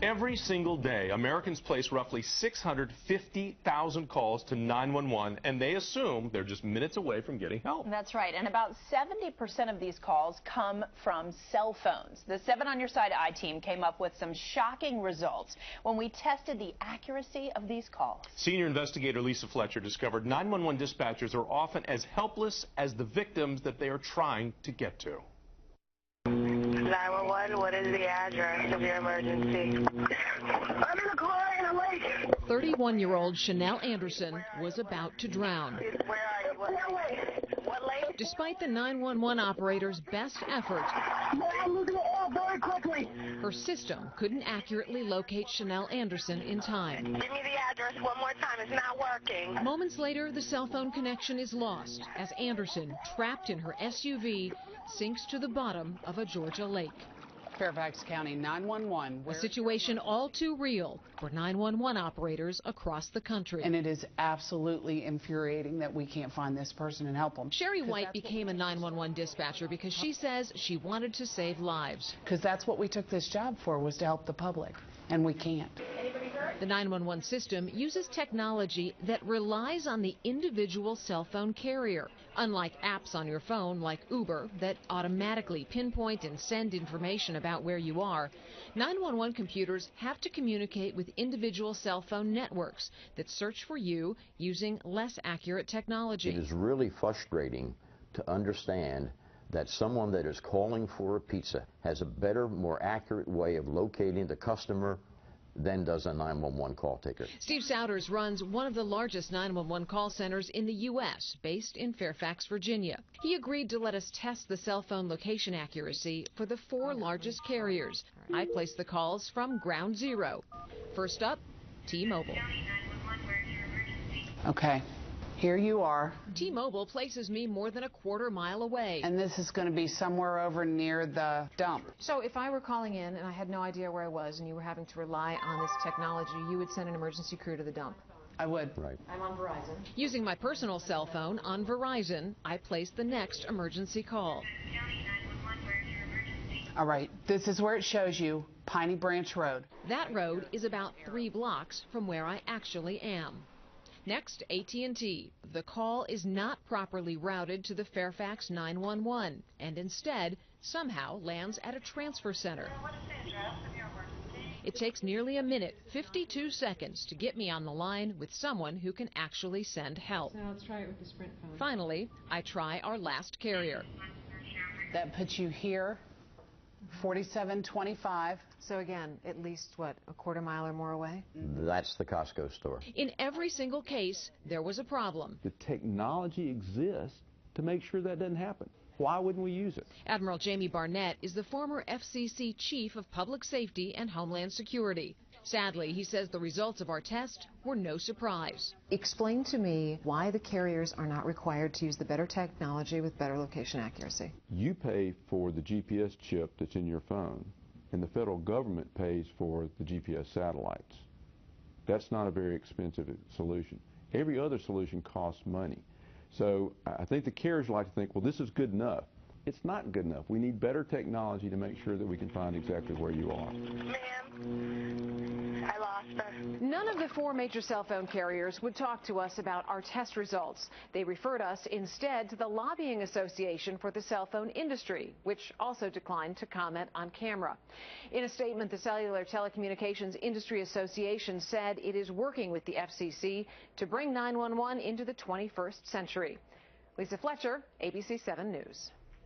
Every single day, Americans place roughly 650,000 calls to 911, and they assume they're just minutes away from getting help. That's right, and about 70% of these calls come from cell phones. The 7 on Your Side I-Team came up with some shocking results when we tested the accuracy of these calls. Senior investigator Lisa Fletcher discovered 911 dispatchers are often as helpless as the victims that they are trying to get to. 911, what is the address of your emergency? I'm in a car in a lake. 31-year-old Chanel Anderson was about to drown. Where are you? What lake? Despite the 911 operator's best efforts, I'm losing it all very quickly. her system couldn't accurately locate Chanel Anderson in time. Give me the address one more time. It's not working. Moments later, the cell phone connection is lost as Anderson, trapped in her SUV, sinks to the bottom of a Georgia lake. Fairfax County 911. A situation all too real for 911 operators across the country. And it is absolutely infuriating that we can't find this person and help them. Sherry White became a 911 dispatcher because she says she wanted to save lives. Because that's what we took this job for, was to help the public, and we can't. The 911 system uses technology that relies on the individual cell phone carrier. Unlike apps on your phone like Uber that automatically pinpoint and send information about where you are, 911 computers have to communicate with individual cell phone networks that search for you using less accurate technology. It is really frustrating to understand that someone that is calling for a pizza has a better, more accurate way of locating the customer than does a 911 call taker. Steve Souders runs one of the largest 911 call centers in the U.S., based in Fairfax, Virginia. He agreed to let us test the cell phone location accuracy for the 4 largest carriers. I placed the calls from ground zero. First up, T-Mobile. Okay, here you are. T-Mobile places me more than a quarter-mile away. And this is going to be somewhere over near the dump. So if I were calling in and I had no idea where I was and you were having to rely on this technology, you would send an emergency crew to the dump? I would. Right. I'm on Verizon. Using my personal cell phone on Verizon, I placed the next emergency call. All right, this is where it shows you Piney Branch Road. That road is about 3 blocks from where I actually am. Next, AT&T. The call is not properly routed to the Fairfax 911 and instead somehow lands at a transfer center. It takes nearly a minute, 52 seconds, to get me on the line with someone who can actually send help. So let's try it with the Sprint phone. Finally, I try our last carrier. That puts you here, 4725. So again, at least, what, a quarter mile or more away? That's the Costco store. In every single case, there was a problem. The technology exists to make sure that doesn't happen. Why wouldn't we use it? Admiral Jamie Barnett is the former FCC Chief of Public Safety and Homeland Security. Sadly, he says the results of our test were no surprise. Explain to me why the carriers are not required to use the better technology with better location accuracy. You pay for the GPS chip that's in your phone, and the federal government pays for the GPS satellites. That's not a very expensive solution. Every other solution costs money. So I think the carriers like to think, well, this is good enough. It's not good enough. We need better technology to make sure that we can find exactly where you are. Ma'am, I lost her. None of the 4 major cell phone carriers would talk to us about our test results. They referred us instead to the Lobbying Association for the Cell Phone Industry, which also declined to comment on camera. In a statement, the Cellular Telecommunications Industry Association said it is working with the FCC to bring 911 into the 21st century. Lisa Fletcher, ABC 7 News.